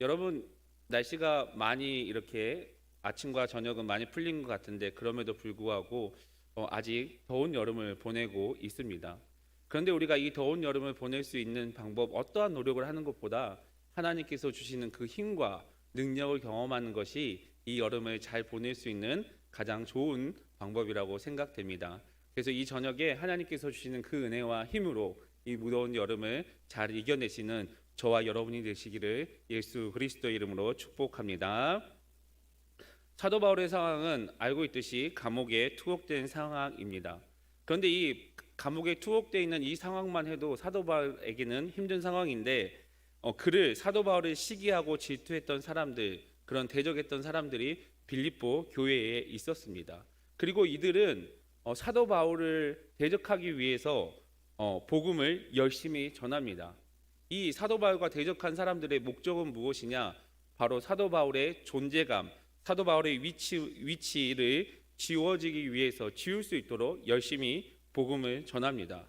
여러분, 날씨가 많이 이렇게 아침과 저녁은 많이 풀린 것 같은데 그럼에도 불구하고 아직 더운 여름을 보내고 있습니다. 그런데 우리가 이 더운 여름을 보낼 수 있는 방법, 어떠한 노력을 하는 것보다 하나님께서 주시는 그 힘과 능력을 경험하는 것이 이 여름을 잘 보낼 수 있는 가장 좋은 방법이라고 생각됩니다. 그래서 이 저녁에 하나님께서 주시는 그 은혜와 힘으로 이 무더운 여름을 잘 이겨내시는 저와 여러분이 되시기를 예수 그리스도의 이름으로 축복합니다. 사도 바울의 상황은 알고 있듯이 감옥에 투옥된 상황입니다. 그런데 이 감옥에 투옥되어 있는 이 상황만 해도 사도 바울에게는 힘든 상황인데 그를 사도 바울을 시기하고 질투했던 사람들, 그런 대적했던 사람들이 빌립보 교회에 있었습니다. 그리고 이들은 사도 바울을 대적하기 위해서 복음을 열심히 전합니다. 이 사도 바울과 대적한 사람들의 목적은 무엇이냐? 바로 사도 바울의 존재감, 사도 바울의 위치를 지워지기 위해서 지울 수 있도록 열심히 복음을 전합니다.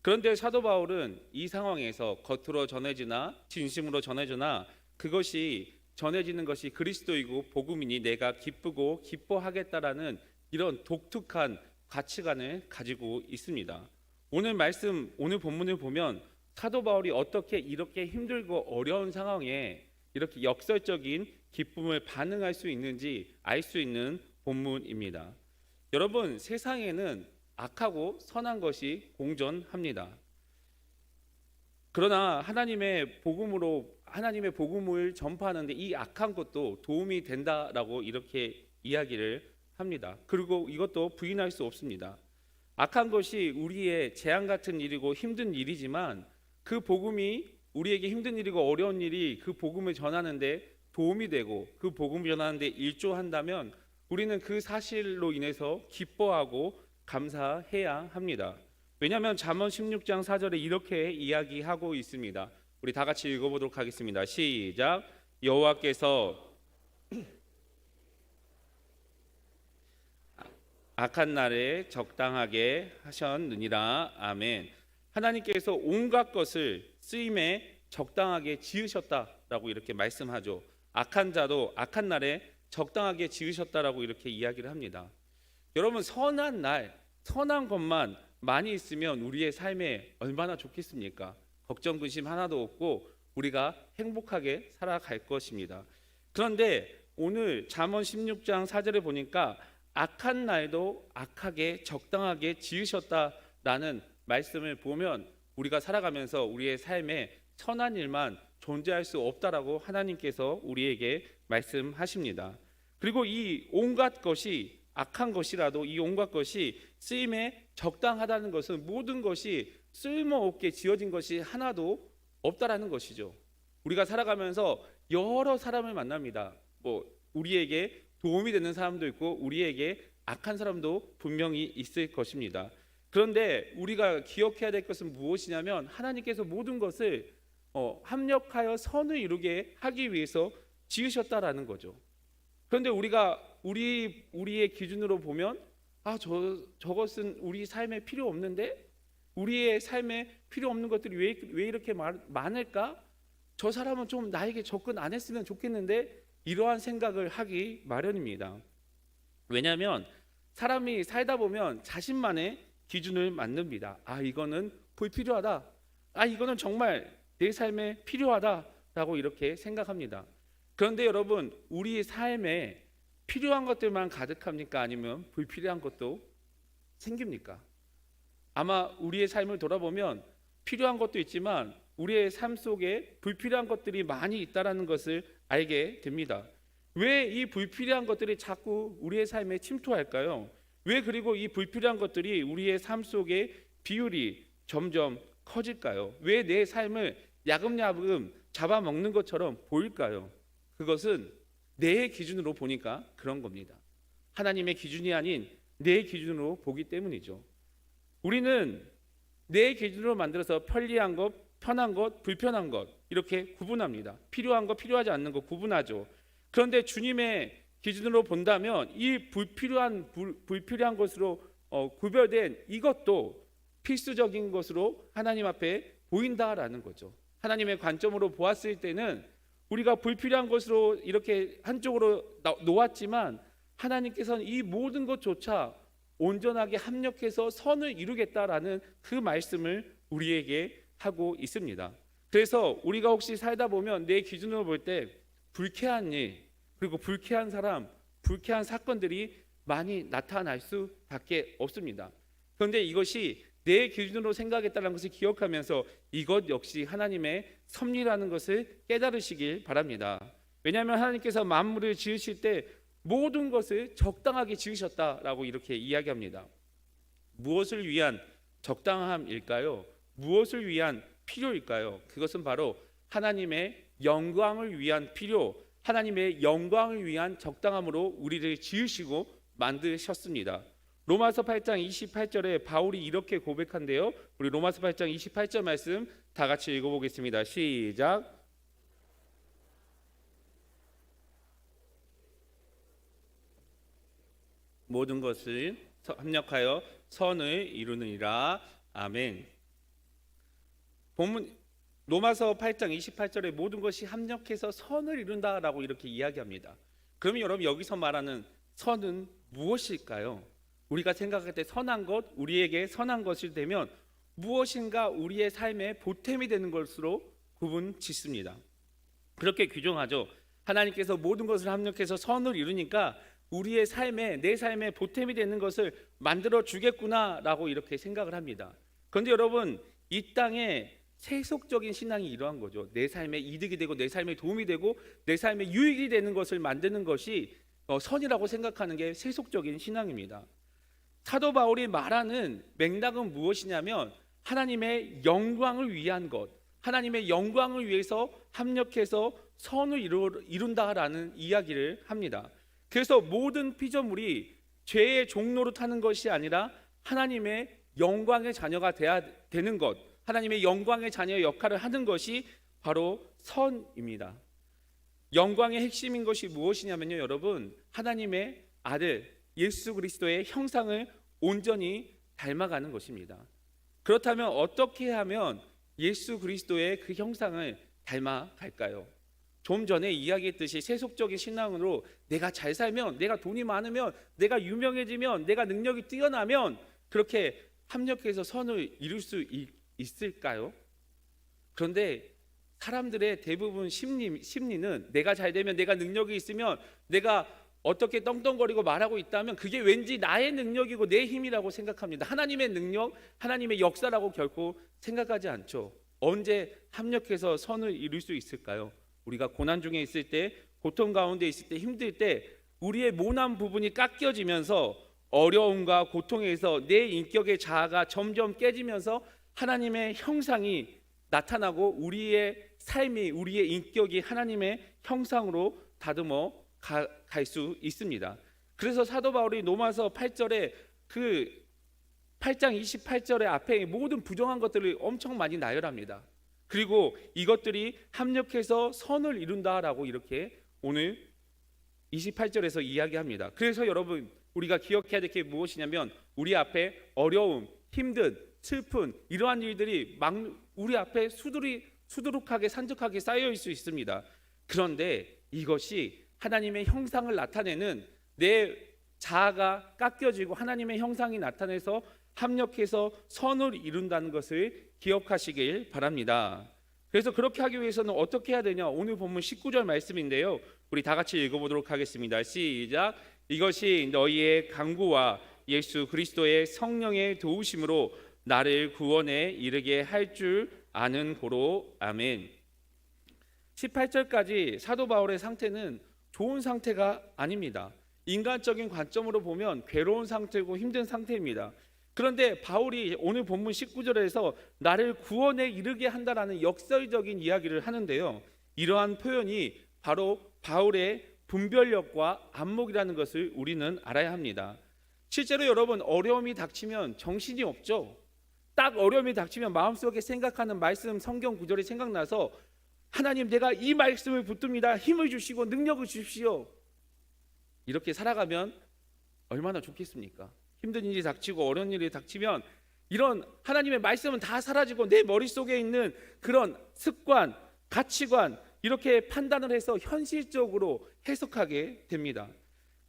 그런데 사도 바울은 이 상황에서 겉으로 전해지나 진심으로 전해지나 그것이 전해지는 것이 그리스도이고 복음이니 내가 기쁘고 기뻐하겠다라는 이런 독특한 가치관을 가지고 있습니다. 오늘 본문을 보면 사도 바울이 어떻게 이렇게 힘들고 어려운 상황에 이렇게 역설적인 기쁨을 반응할 수 있는지 알 수 있는 본문입니다. 여러분, 세상에는 악하고 선한 것이 공존합니다. 그러나 하나님의 복음을 전파하는데 이 악한 것도 도움이 된다라고 이렇게 이야기를 합니다. 그리고 이것도 부인할 수 없습니다. 악한 것이 우리의 재앙 같은 일이고 힘든 일이지만 그 복음이 우리에게 힘든 일이고 어려운 일이 그 복음을 전하는데 도움이 되고 그 복음을 전하는데 일조한다면 우리는 그 사실로 인해서 기뻐하고 감사해야 합니다. 왜냐하면 잠언 16장 4절에 이렇게 이야기하고 있습니다. 우리 다 같이 읽어보도록 하겠습니다. 시작. 여호와께서 악한 날에 적당하게 하셨느니라. 아멘. 하나님께서 온갖 것을 쓰임에 적당하게 지으셨다라고 이렇게 말씀하죠. 악한 자도 악한 날에 적당하게 지으셨다라고 이렇게 이야기를 합니다. 여러분, 선한 날, 선한 것만 많이 있으면 우리의 삶에 얼마나 좋겠습니까? 걱정 근심 하나도 없고 우리가 행복하게 살아갈 것입니다. 그런데 오늘 잠언 16장 4절에 보니까 악한 날도 악하게 적당하게 지으셨다라는 말씀을 보면 우리가 살아가면서 우리의 삶에 선한 일만 존재할 수 없다라고 하나님께서 우리에게 말씀하십니다. 그리고 이 온갖 것이 악한 것이라도 이 온갖 것이 쓰임에 적당하다는 것은 모든 것이 쓸모없게 지어진 것이 하나도 없다라는 것이죠. 우리가 살아가면서 여러 사람을 만납니다. 우리에게 도움이 되는 사람도 있고 우리에게 악한 사람도 분명히 있을 것입니다. 그런데 우리가 기억해야 될 것은 무엇이냐면 하나님께서 모든 것을 합력하여 선을 이루게 하기 위해서 지으셨다라는 거죠. 그런데 우리의 기준으로 보면 저것은 우리 삶에 필요 없는데 우리의 삶에 필요 없는 것들이 왜 이렇게 많을까? 저 사람은 좀 나에게 접근 안 했으면 좋겠는데 이러한 생각을 하기 마련입니다. 왜냐하면 사람이 살다 보면 자신만의 기준을 만듭니다. 이거는 불필요하다. 이거는 정말 내 삶에 필요하다라고 이렇게 생각합니다. 그런데 여러분, 우리 삶에 필요한 것들만 가득합니까? 아니면 불필요한 것도 생깁니까? 아마 우리의 삶을 돌아보면 필요한 것도 있지만 우리의 삶 속에 불필요한 것들이 많이 있다는 것을 알게 됩니다. 왜 이 불필요한 것들이 자꾸 우리의 삶에 침투할까요? 왜 그리고 이 불필요한 것들이 우리의 삶 속에 비율이 점점 커질까요? 왜 내 삶을 야금야금 잡아먹는 것처럼 보일까요? 그것은 내 기준으로 보니까 그런 겁니다. 하나님의 기준이 아닌 내 기준으로 보기 때문이죠. 우리는 내 기준으로 만들어서 편리한 것, 편한 것, 불편한 것 이렇게 구분합니다. 필요한 것, 필요하지 않는 것 구분하죠. 그런데 주님의 기준으로 본다면 이 불필요한 것으로 구별된 이것도 필수적인 것으로 하나님 앞에 보인다라는 거죠. 하나님의 관점으로 보았을 때는 우리가 불필요한 것으로 이렇게 한쪽으로 놓았지만 하나님께서는 이 모든 것조차 온전하게 합력해서 선을 이루겠다라는 그 말씀을 우리에게 하고 있습니다. 그래서 우리가 혹시 살다 보면 내 기준으로 볼 때 불쾌한 일, 그리고 불쾌한 사람, 불쾌한 사건들이 많이 나타날 수밖에 없습니다. 그런데 이것이 내 기준으로 생각했다는 것을 기억하면서 이것 역시 하나님의 섭리라는 것을 깨달으시길 바랍니다. 왜냐하면 하나님께서 만물을 지으실 때 모든 것을 적당하게 지으셨다라고 이렇게 이야기합니다. 무엇을 위한 적당함일까요? 무엇을 위한 필요일까요? 그것은 바로 하나님의 영광을 위한 필요, 하나님의 영광을 위한 적당함으로 우리를 지으시고 만드셨습니다. 로마서 8장 28절에 바울이 이렇게 고백한데요. 우리 로마서 8장 28절 말씀 다 같이 읽어보겠습니다. 시작. 모든 것을 합력하여 선을 이루느니라. 아멘. 본문 로마서 8장 28절에 모든 것이 합력해서 선을 이룬다라고 이렇게 이야기합니다. 그러면 여러분 여기서 말하는 선은 무엇일까요? 우리가 생각할 때 선한 것, 우리에게 선한 것이 되면 무엇인가 우리의 삶에 보탬이 되는 것으로 구분 짓습니다. 그렇게 규정하죠. 하나님께서 모든 것을 합력해서 선을 이루니까 우리의 삶에, 내 삶에 보탬이 되는 것을 만들어 주겠구나라고 이렇게 생각을 합니다. 그런데 여러분, 이 땅에 세속적인 신앙이 이러한 거죠. 내 삶에 이득이 되고 내 삶에 도움이 되고 내 삶에 유익이 되는 것을 만드는 것이 선이라고 생각하는 게 세속적인 신앙입니다. 사도 바울이 말하는 맥락은 무엇이냐면 하나님의 영광을 위한 것, 하나님의 영광을 위해서 합력해서 선을 이룬다라는 이야기를 합니다. 그래서 모든 피조물이 죄의 종로로 타는 것이 아니라 하나님의 영광의 자녀가 돼야 되는 것, 하나님의 영광의 자녀의 역할을 하는 것이 바로 선입니다. 영광의 핵심인 것이 무엇이냐면요, 여러분, 하나님의 아들 예수 그리스도의 형상을 온전히 닮아가는 것입니다. 그렇다면 어떻게 하면 예수 그리스도의 그 형상을 닮아갈까요? 좀 전에 이야기했듯이 세속적인 신앙으로 내가 잘 살면, 내가 돈이 많으면, 내가 유명해지면, 내가 능력이 뛰어나면 그렇게 합력해서 선을 이룰 수 있을까요? 그런데 사람들의 대부분 심리는 내가 잘 되면, 내가 능력이 있으면, 내가 어떻게 떵떵거리고 말하고 있다면 그게 왠지 나의 능력이고 내 힘이라고 생각합니다. 하나님의 능력, 하나님의 역사라고 결코 생각하지 않죠. 언제 합력해서 선을 이룰 수 있을까요? 우리가 고난 중에 있을 때, 고통 가운데 있을 때, 힘들 때 우리의 모난 부분이 깎여지면서 어려움과 고통에서 내 인격의 자아가 점점 깨지면서 하나님의 형상이 나타나고 우리의 삶이, 우리의 인격이 하나님의 형상으로 다듬어 갈 수 있습니다. 그래서 사도 바울이 로마서 8절에 그 8장 28절의 앞에 모든 부정한 것들을 엄청 많이 나열합니다. 그리고 이것들이 합력해서 선을 이룬다라고 이렇게 오늘 28절에서 이야기합니다. 그래서 여러분, 우리가 기억해야 될 게 무엇이냐면 우리 앞에 어려움, 힘든, 슬픈 이러한 일들이 우리 앞에 수두룩하게 산적하게 쌓여 있을 수 있습니다. 그런데 이것이 하나님의 형상을 나타내는, 내 자아가 깎여지고 하나님의 형상이 나타내서 합력해서 선을 이룬다는 것을 기억하시길 바랍니다. 그래서 그렇게 하기 위해서는 어떻게 해야 되냐? 오늘 본문 19절 말씀인데요, 우리 다 같이 읽어보도록 하겠습니다. 시작. 이것이 너희의 간구와 예수 그리스도의 성령의 도우심으로 나를 구원에 이르게 할 줄 아는 고로. 아멘. 18절까지 사도 바울의 상태는 좋은 상태가 아닙니다. 인간적인 관점으로 보면 괴로운 상태고 힘든 상태입니다. 그런데 바울이 오늘 본문 19절에서 나를 구원에 이르게 한다라는 역설적인 이야기를 하는데요, 이러한 표현이 바로 바울의 분별력과 안목이라는 것을 우리는 알아야 합니다. 실제로 여러분, 어려움이 닥치면 정신이 없죠. 딱 어려움이 닥치면 마음속에 생각하는 말씀, 성경 구절이 생각나서 하나님, 내가 이 말씀을 붙듭니다. 힘을 주시고 능력을 주십시오. 이렇게 살아가면 얼마나 좋겠습니까? 힘든 일이 닥치고 어려운 일이 닥치면 이런 하나님의 말씀은 다 사라지고 내 머릿속에 있는 그런 습관, 가치관, 이렇게 판단을 해서 현실적으로 해석하게 됩니다.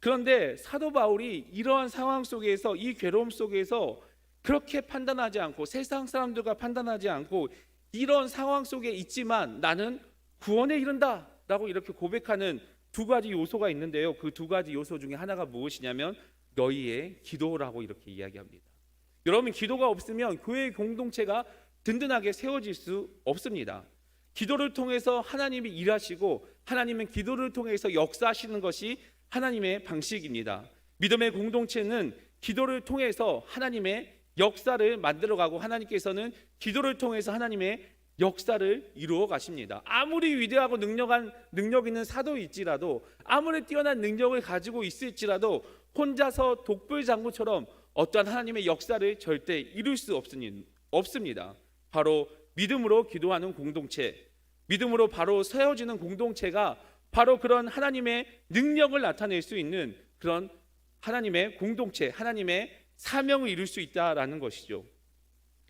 그런데 사도 바울이 이러한 상황 속에서, 이 괴로움 속에서 그렇게 판단하지 않고, 세상 사람들과 판단하지 않고, 이런 상황 속에 있지만 나는 구원에 이른다 라고 이렇게 고백하는 두 가지 요소가 있는데요. 그 두 가지 요소 중에 하나가 무엇이냐면 너희의 기도라고 이렇게 이야기합니다. 여러분, 기도가 없으면 교회의 공동체가 든든하게 세워질 수 없습니다. 기도를 통해서 하나님이 일하시고, 하나님은 기도를 통해서 역사하시는 것이 하나님의 방식입니다. 믿음의 공동체는 기도를 통해서 하나님의 역사를 만들어가고, 하나님께서는 기도를 통해서 하나님의 역사를 이루어 가십니다. 아무리 위대하고 능력 있는 사도일지라도, 아무리 뛰어난 능력을 가지고 있을지라도 혼자서 독불장구처럼 어떠한 하나님의 역사를 절대 이룰 수 없습니다. 바로 믿음으로 기도하는 공동체, 믿음으로 바로 세워지는 공동체가 바로 그런 하나님의 능력을 나타낼 수 있는 그런 하나님의 공동체, 하나님의 사명을 이룰 수 있다라는 것이죠.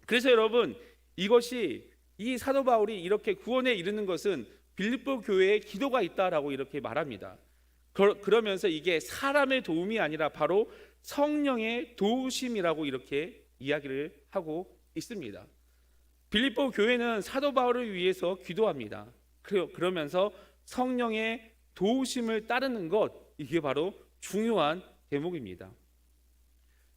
그래서 여러분, 이것이 이 사도 바울이 이렇게 구원에 이르는 것은 빌립보 교회에 기도가 있다라고 이렇게 말합니다. 그러면서 이게 사람의 도움이 아니라 바로 성령의 도우심이라고 이렇게 이야기를 하고 있습니다. 빌립보 교회는 사도 바울을 위해서 기도합니다. 그러면서 성령의 도우심을 따르는 것, 이게 바로 중요한 대목입니다.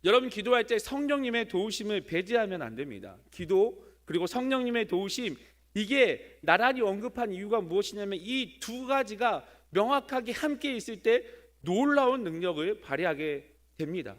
여러분, 기도할 때 성령님의 도우심을 배제하면 안 됩니다. 기도 그리고 성령님의 도우심, 이게 나란히 언급한 이유가 무엇이냐면 이 두 가지가 명확하게 함께 있을 때 놀라운 능력을 발휘하게 됩니다.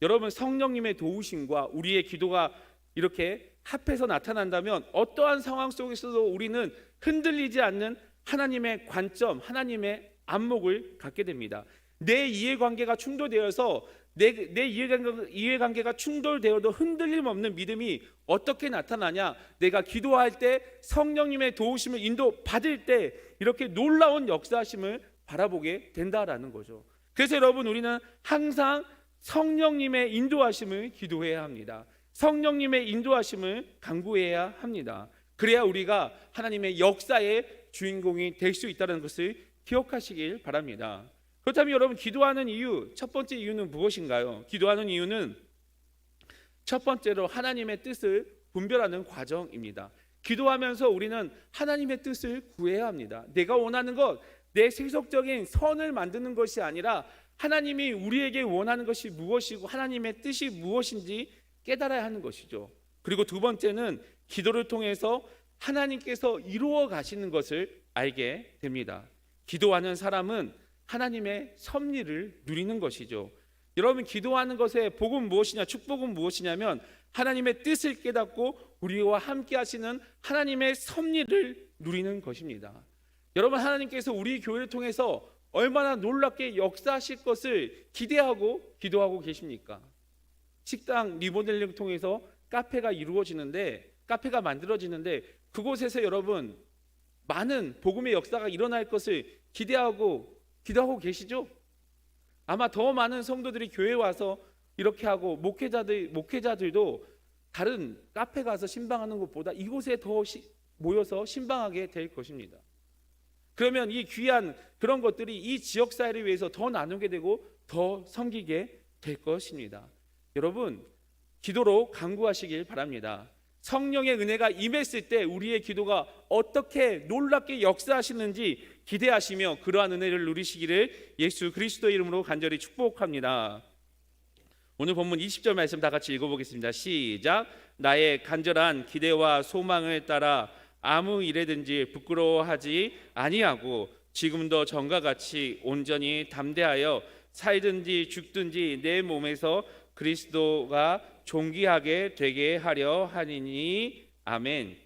여러분, 성령님의 도우심과 우리의 기도가 이렇게 합해서 나타난다면 어떠한 상황 속에서도 우리는 흔들리지 않는 하나님의 관점, 하나님의 안목을 갖게 됩니다. 내 이해관계가 충돌되어서 내 이해관계가 충돌되어도 흔들림 없는 믿음이 어떻게 나타나냐? 내가 기도할 때 성령님의 도우심을 인도받을 때 이렇게 놀라운 역사하심을 바라보게 된다라는 거죠. 그래서 여러분, 우리는 항상 성령님의 인도하심을 기도해야 합니다. 성령님의 인도하심을 간구해야 합니다. 그래야 우리가 하나님의 역사의 주인공이 될 수 있다는 것을 기억하시길 바랍니다. 그렇다면 여러분, 기도하는 이유, 첫 번째 이유는 무엇인가요? 기도하는 이유는 첫 번째로 하나님의 뜻을 분별하는 과정입니다. 기도하면서 우리는 하나님의 뜻을 구해야 합니다. 내가 원하는 것, 내 세속적인 선을 만드는 것이 아니라 하나님이 우리에게 원하는 것이 무엇이고 하나님의 뜻이 무엇인지 깨달아야 하는 것이죠. 그리고 두 번째는 기도를 통해서 하나님께서 이루어 가시는 것을 알게 됩니다. 기도하는 사람은 하나님의 섭리를 누리는 것이죠. 여러분, 기도하는 것의 복은 무엇이냐, 축복은 무엇이냐면 하나님의 뜻을 깨닫고 우리와 함께 하시는 하나님의 섭리를 누리는 것입니다. 여러분, 하나님께서 우리 교회를 통해서 얼마나 놀랍게 역사하실 것을 기대하고 기도하고 계십니까? 식당 리모델링을 통해서 카페가 만들어지는데 그곳에서 여러분, 많은 복음의 역사가 일어날 것을 기대하고 기도하고 계시죠? 아마 더 많은 성도들이 교회에 와서 이렇게 하고, 목회자들도 다른 카페 가서 신방하는 것보다 이곳에 더 모여서 신방하게 될 것입니다. 그러면 이 귀한 그런 것들이 이 지역사회를 위해서 더 나누게 되고 더 섬기게 될 것입니다. 여러분, 기도로 간구하시길 바랍니다. 성령의 은혜가 임했을 때 우리의 기도가 어떻게 놀랍게 역사하시는지 기대하시며 그러한 은혜를 누리시기를 예수 그리스도의 이름으로 간절히 축복합니다. 오늘 본문 20절 말씀 다 같이 읽어보겠습니다. 시작. 나의 간절한 기대와 소망을 따라 아무 일에든지 부끄러워하지 아니하고 지금도 전과 같이 온전히 담대하여 살든지 죽든지 내 몸에서 그리스도가 존귀하게 되게 하려 하니니 아멘.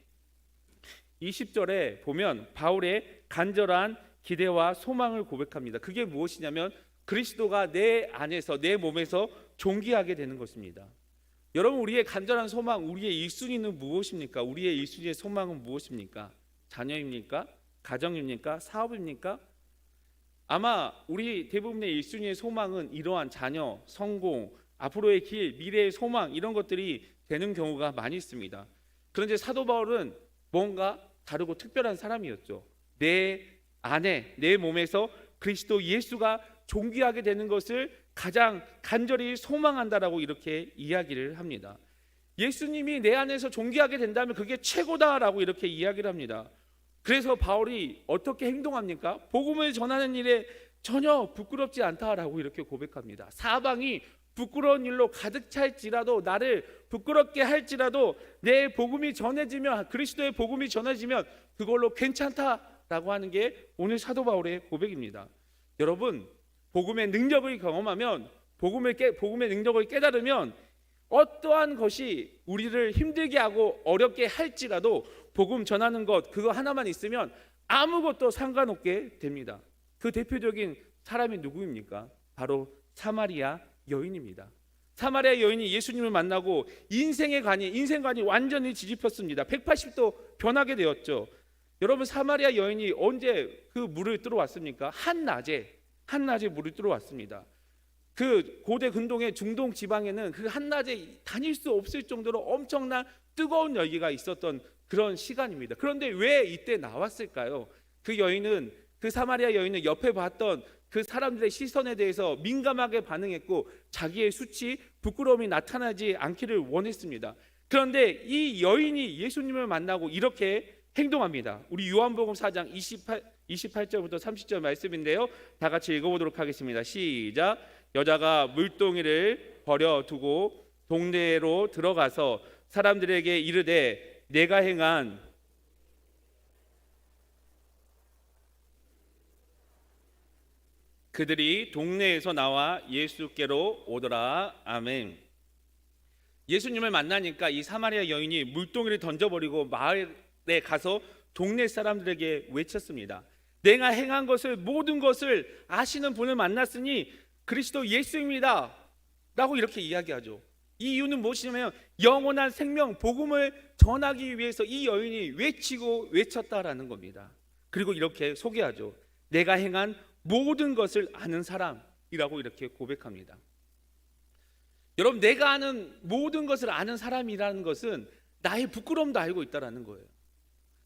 20절에 보면 바울의 간절한 기대와 소망을 고백합니다. 그게 무엇이냐면 그리스도가 내 안에서, 내 몸에서 존귀하게 되는 것입니다. 여러분, 우리의 간절한 소망, 우리의 1순위는 무엇입니까? 우리의 1순위의 소망은 무엇입니까? 자녀입니까? 가정입니까? 사업입니까? 아마 우리 대부분의 1순위의 소망은 이러한 자녀, 성공, 앞으로의 길, 미래의 소망, 이런 것들이 되는 경우가 많이 있습니다. 그런데 사도 바울은 뭔가 다르고 특별한 사람이었죠. 내 안에, 내 몸에서 그리스도 예수가 존귀하게 되는 것을 가장 간절히 소망한다라고 이렇게 이야기를 합니다. 예수님이 내 안에서 존귀하게 된다면 그게 최고다라고 이렇게 이야기를 합니다. 그래서 바울이 어떻게 행동합니까? 복음을 전하는 일에 전혀 부끄럽지 않다라고 이렇게 고백합니다. 사방이 부끄러운 일로 가득 찰지라도, 나를 부끄럽게 할지라도 내 복음이 전해지면, 그리스도의 복음이 전해지면 그걸로 괜찮다라고 하는 게 오늘 사도 바울의 고백입니다. 여러분, 복음의 능력을 경험하면, 복음의 능력을 깨달으면 어떠한 것이 우리를 힘들게 하고 어렵게 할지라도 복음 전하는 것, 그거 하나만 있으면 아무것도 상관없게 됩니다. 그 대표적인 사람이 누구입니까? 바로 사마리아 여인입니다. 사마리아 여인이 예수님을 만나고 인생관이 완전히 뒤집혔습니다. 180도 변하게 되었죠. 여러분, 사마리아 여인이 언제 그 물을 들어왔습니까? 한낮에 물을 들어왔습니다. 그 고대 근동의 중동 지방에는 그 한낮에 다닐 수 없을 정도로 엄청난 뜨거운 열기가 있었던 그런 시간입니다. 그런데 왜 이때 나왔을까요? 그 사마리아 여인은 옆에 봤던 그 사람들의 시선에 대해서 민감하게 반응했고 자기의 수치, 부끄러움이 나타나지 않기를 원했습니다. 그런데 이 여인이 예수님을 만나고 이렇게 행동합니다. 우리 요한복음 4장 28절부터 30절 말씀인데요, 다 같이 읽어보도록 하겠습니다. 시작. 여자가 물동이를 버려두고 동네로 들어가서 사람들에게 이르되 내가 행한 그들이 동네에서 나와 예수께로 오더라. 아멘. 예수님을 만나니까 이 사마리아 여인이 물동이를 던져버리고 마을에 가서 동네 사람들에게 외쳤습니다. 내가 행한 것을, 모든 것을 아시는 분을 만났으니 그리스도 예수입니다 라고 이렇게 이야기하죠. 이 이유는 무엇이냐면 영원한 생명, 복음을 전하기 위해서 이 여인이 외치고 외쳤다라는 겁니다. 그리고 이렇게 소개하죠. 내가 행한 모든 것을 아는 사람이라고 이렇게 고백합니다. 여러분, 내가 아는 모든 것을 아는 사람이라는 것은 나의 부끄러움도 알고 있다라는 거예요.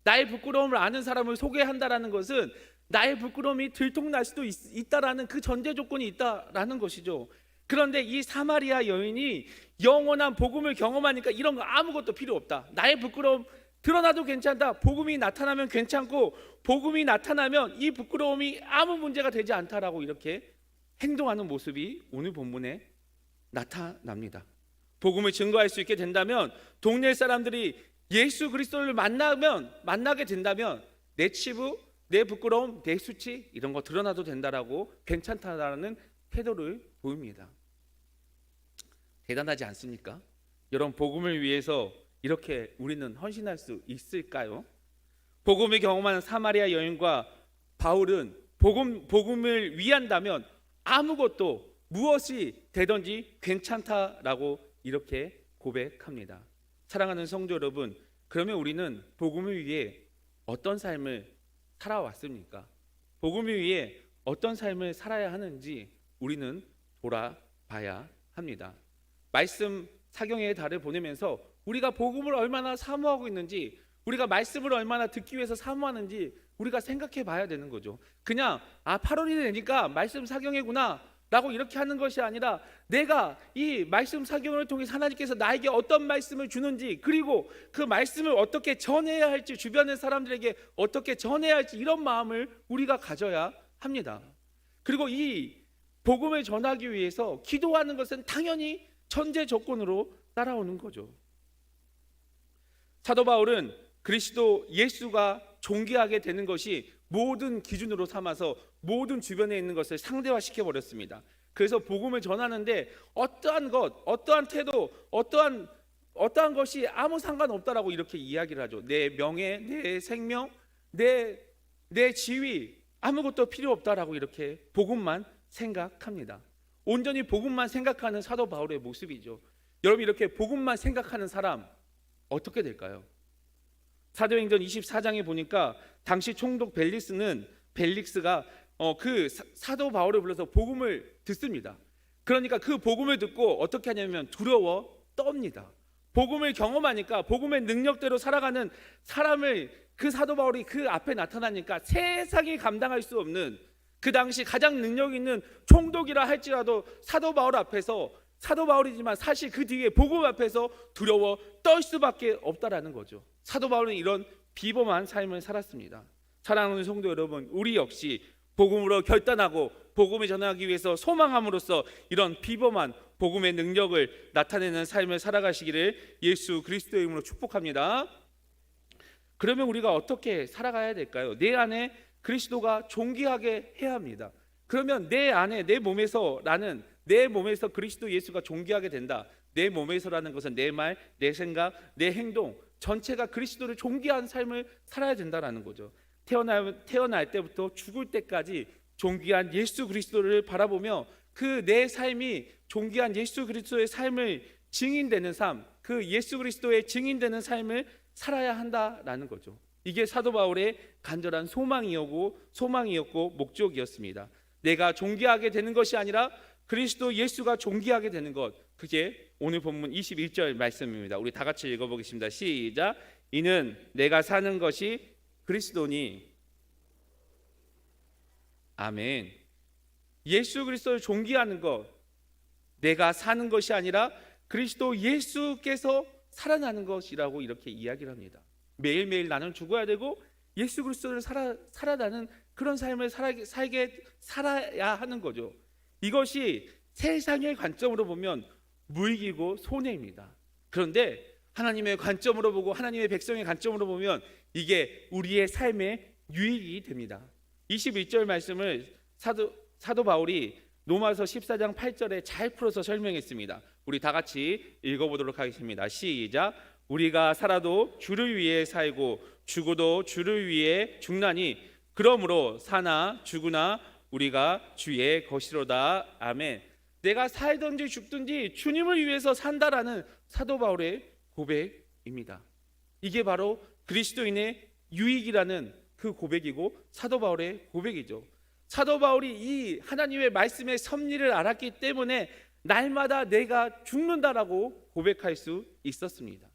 나의 부끄러움을 아는 사람을 소개한다라는 것은 나의 부끄러움이 들통날 수도 있다라는 그 전제 조건이 있다라는 것이죠. 그런데 이 사마리아 여인이 영원한 복음을 경험하니까 이런 거 아무것도 필요 없다. 나의 부끄러움 드러나도 괜찮다. 복음이 나타나면 괜찮고, 복음이 나타나면 이 부끄러움이 아무 문제가 되지 않다라고 이렇게 행동하는 모습이 오늘 본문에 나타납니다. 복음을 증거할 수 있게 된다면, 동네 사람들이 예수 그리스도를 만나게 된다면 내 치부, 내 부끄러움, 내 수치 이런 거 드러나도 된다라고 괜찮다라는 태도를 보입니다. 대단하지 않습니까? 여러분, 복음을 위해서 이렇게 우리는 헌신할 수 있을까요? 복음을 경험하는 사마리아 여인과 바울은 복음을 위한다면 아무것도 무엇이 되든지 괜찮다라고 이렇게 고백합니다. 사랑하는 성도 여러분, 그러면 우리는 복음을 위해 어떤 삶을 살아왔습니까? 복음을 위해 어떤 삶을 살아야 하는지 우리는 돌아봐야 합니다. 말씀 사경의 달을 보내면서 우리가 복음을 얼마나 사모하고 있는지, 우리가 말씀을 얼마나 듣기 위해서 사모하는지 우리가 생각해 봐야 되는 거죠. 그냥 8월이 되니까 말씀 사경회구나 라고 이렇게 하는 것이 아니라, 내가 이 말씀 사경을 통해 하나님께서 나에게 어떤 말씀을 주는지, 그리고 그 말씀을 어떻게 전해야 할지, 주변의 사람들에게 어떻게 전해야 할지, 이런 마음을 우리가 가져야 합니다. 그리고 이 복음을 전하기 위해서 기도하는 것은 당연히 전제 조건으로 따라오는 거죠. 사도 바울은 그리스도 예수가 존귀하게 되는 것이 모든 기준으로 삼아서 모든 주변에 있는 것을 상대화시켜 버렸습니다. 그래서 복음을 전하는데 어떠한 것, 어떠한 태도, 어떠한 것이 아무 상관없다라고 이렇게 이야기를 하죠. 내 명예, 내 생명, 내 지위 아무것도 필요 없다라고 이렇게 복음만 생각합니다. 온전히 복음만 생각하는 사도 바울의 모습이죠. 여러분, 이렇게 복음만 생각하는 사람 어떻게 될까요? 사도행전 24장에 보니까 당시 총독 벨릭스가 그 사도 바울을 불러서 복음을 듣습니다. 그러니까 그 복음을 듣고 어떻게 하냐면 두려워 떱니다. 복음을 경험하니까 복음의 능력대로 살아가는 사람을 그 사도 바울이 그 앞에 나타나니까 세상이 감당할 수 없는, 그 당시 가장 능력 있는 총독이라 할지라도 사도 바울 앞에서, 사도 바울이지만 사실 그 뒤에 복음 앞에서 두려워 떨 수밖에 없다라는 거죠. 사도 바울은 이런 비범한 삶을 살았습니다. 사랑하는 성도 여러분, 우리 역시 복음으로 결단하고 복음을 전하기 위해서 소망함으로써 이런 비범한 복음의 능력을 나타내는 삶을 살아가시기를 예수 그리스도의 이름으로 축복합니다. 그러면 우리가 어떻게 살아가야 될까요? 내 안에 그리스도가 존귀하게 해야 합니다. 그러면 내 안에, 내 몸에서라는, 내 몸에서 그리스도 예수가 존귀하게 된다. 내 몸에서라는 것은 내 말, 내 생각, 내 행동 전체가 그리스도를 존귀한 삶을 살아야 된다라는 거죠. 태어날 때부터 죽을 때까지 존귀한 예수 그리스도를 바라보며 그 내 삶이 존귀한 예수 그리스도의 삶을 증인되는 삶, 그 예수 그리스도의 증인되는 삶을 살아야 한다라는 거죠. 이게 사도 바울의 간절한 소망이었고 목적이었습니다. 내가 존귀하게 되는 것이 아니라 그리스도 예수가 존귀하게 되는 것, 그게 오늘 본문 21절 말씀입니다. 우리 다 같이 읽어보겠습니다. 시작. 이는 내가 사는 것이 그리스도니. 아멘. 예수 그리스도를 존귀하는 것, 내가 사는 것이 아니라 그리스도 예수께서 살아나는 것이라고 이렇게 이야기를 합니다. 매일매일 나는 죽어야 되고 예수 그리스도를 살아나는 그런 삶을 살아야 하는 거죠. 이것이 세상의 관점으로 보면 무익이고 손해입니다. 그런데 하나님의 관점으로 보고 하나님의 백성의 관점으로 보면 이게 우리의 삶의 유익이 됩니다. 21절 말씀을 사도 바울이 로마서 14장 8절에 잘 풀어서 설명했습니다. 우리 다 같이 읽어보도록 하겠습니다. 시작. 우리가 살아도 주를 위해 살고 죽어도 주를 위해 죽나니 그러므로 사나 죽으나 우리가 주의 것이로다. 아멘. 내가 살든지 죽든지 주님을 위해서 산다라는 사도 바울의 고백입니다. 이게 바로 그리스도인의 유익이라는 그 고백이고 사도 바울의 고백이죠. 사도 바울이 이 하나님의 말씀의 섭리를 알았기 때문에 날마다 내가 죽는다라고 고백할 수 있었습니다.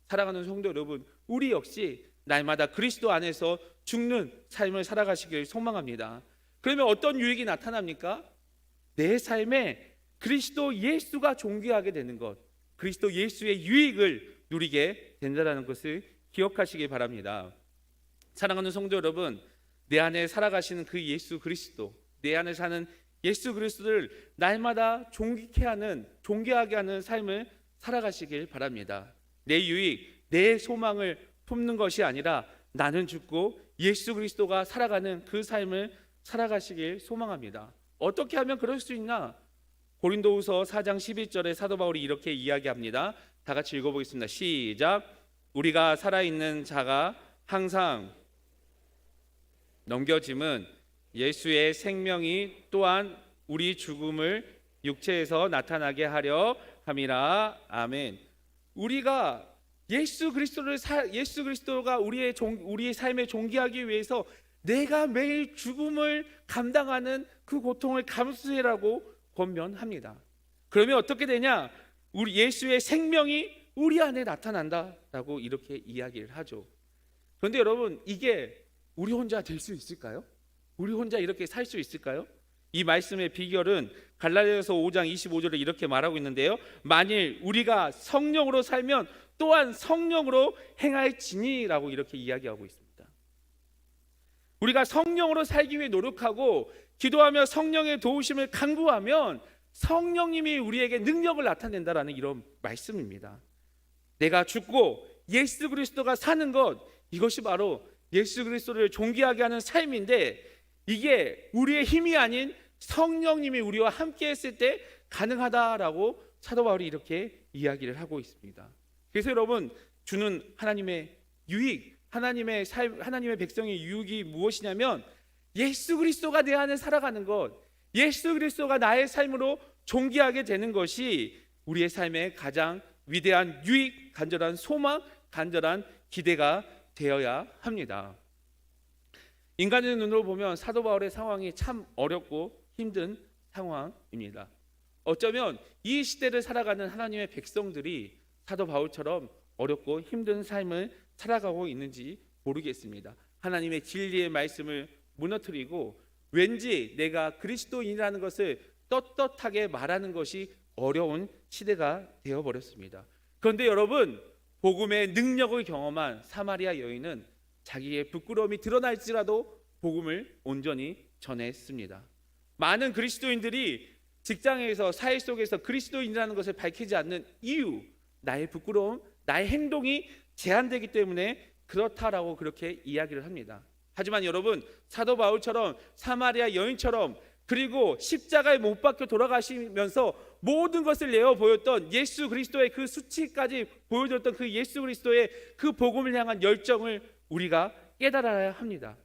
사랑하는 성도 여러분, 우리 역시 날마다 그리스도 안에서 죽는 삶을 살아가시길 소망합니다. 그러면 어떤 유익이 나타납니까? 내 삶에 그리스도 예수가 존귀하게 되는 것, 그리스도 예수의 유익을 누리게 된다는 것을 기억하시기 바랍니다. 사랑하는 성도 여러분, 내 안에 살아가시는 그 예수 그리스도, 내 안에 사는 예수 그리스도를 날마다 존귀하게 하는 삶을 살아가시길 바랍니다. 내 유익, 내 소망을 품는 것이 아니라 나는 죽고 예수 그리스도가 살아가는 그 삶을 살아가시길 소망합니다. 어떻게 하면 그럴 수 있나? 고린도후서 4장 11절에 사도 바울이 이렇게 이야기합니다. 다 같이 읽어보겠습니다. 시작. 우리가 살아있는 자가 항상 넘겨짐은 예수의 생명이 또한 우리 죽음을 육체에서 나타나게 하려 함이라. 아멘. 우리가 예수 그리스도가 우리의 삶에 존귀하기 위해서 내가 매일 죽음을 감당하는 그 고통을 감수해라고 권면합니다. 그러면 어떻게 되냐? 우리 예수의 생명이 우리 안에 나타난다라고 이렇게 이야기를 하죠. 그런데 여러분, 이게 우리 혼자 될 수 있을까요? 우리 혼자 이렇게 살 수 있을까요? 이 말씀의 비결은 갈라디아서 5장 25절에 이렇게 말하고 있는데요. 만일 우리가 성령으로 살면 또한 성령으로 행할지니라고 이렇게 이야기하고 있습니다. 우리가 성령으로 살기 위해 노력하고 기도하며 성령의 도우심을 간구하면 성령님이 우리에게 능력을 나타낸다라는 이런 말씀입니다. 내가 죽고 예수 그리스도가 사는 것, 이것이 바로 예수 그리스도를 존귀하게 하는 삶인데, 이게 우리의 힘이 아닌 성령님이 우리와 함께 했을 때 가능하다라고 사도 바울이 이렇게 이야기를 하고 있습니다. 그래서 여러분, 주는 하나님의 유익, 하나님의 백성의 유익이 무엇이냐면 예수 그리스도가 내 안에 살아가는 것, 예수 그리스도가 나의 삶으로 존귀하게 되는 것이 우리의 삶의 가장 위대한 유익, 간절한 소망, 간절한 기대가 되어야 합니다. 인간의 눈으로 보면 사도 바울의 상황이 참 어렵고 힘든 상황입니다. 어쩌면 이 시대를 살아가는 하나님의 백성들이 사도 바울처럼 어렵고 힘든 삶을 살아가고 있는지 모르겠습니다. 하나님의 진리의 말씀을 무너뜨리고 왠지 내가 그리스도인이라는 것을 떳떳하게 말하는 것이 어려운 시대가 되어버렸습니다. 그런데 여러분, 복음의 능력을 경험한 사마리아 여인은 자기의 부끄러움이 드러날지라도 복음을 온전히 전했습니다. 많은 그리스도인들이 직장에서 사회 속에서 그리스도인이라는 것을 밝히지 않는 이유, 나의 부끄러움, 나의 행동이 제한되기 때문에 그렇다라고 그렇게 이야기를 합니다. 하지만 여러분, 사도 바울처럼 사마리아 여인처럼 그리고 십자가에 못 박혀 돌아가시면서 모든 것을 내어 보였던 예수 그리스도의 그 수치까지 보여줬던 그 예수 그리스도의 그 복음을 향한 열정을 우리가 깨달아야 합니다.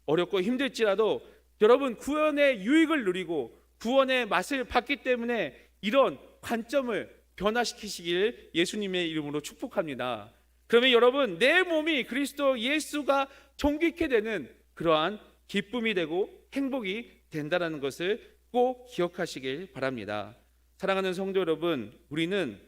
어렵고 힘들지라도 여러분, 구원의 유익을 누리고 구원의 맛을 봤기 때문에 이런 관점을 변화시키시길 예수님의 이름으로 축복합니다. 그러면 여러분, 내 몸이 그리스도 예수가 존귀케 되는 그러한 기쁨이 되고 행복이 된다는 것을 꼭 기억하시길 바랍니다. 사랑하는 성도 여러분, 우리는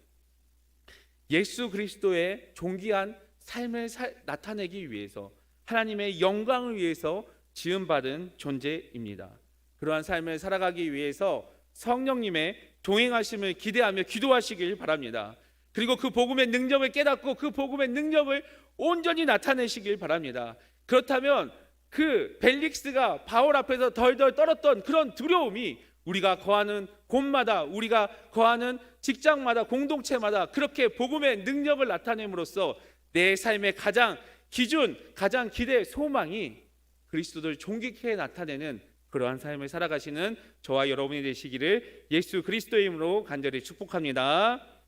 예수 그리스도의 존귀한 삶을 나타내기 위해서 하나님의 영광을 위해서 지음받은 존재입니다. 그러한 삶을 살아가기 위해서 성령님의 동행하심을 기대하며 기도하시길 바랍니다. 그리고 그 복음의 능력을 깨닫고 그 복음의 능력을 온전히 나타내시길 바랍니다. 그렇다면 그 벨릭스가 바울 앞에서 덜덜 떨었던 그런 두려움이 우리가 거하는 곳마다, 우리가 거하는 직장마다, 공동체마다 그렇게 복음의 능력을 나타냄으로써 내 삶의 가장 기준, 가장 기대, 소망이 그리스도를 존귀케 나타내는 그러한 삶을 살아가시는 저와 여러분이 되시기를 예수 그리스도의 이름으로 간절히 축복합니다.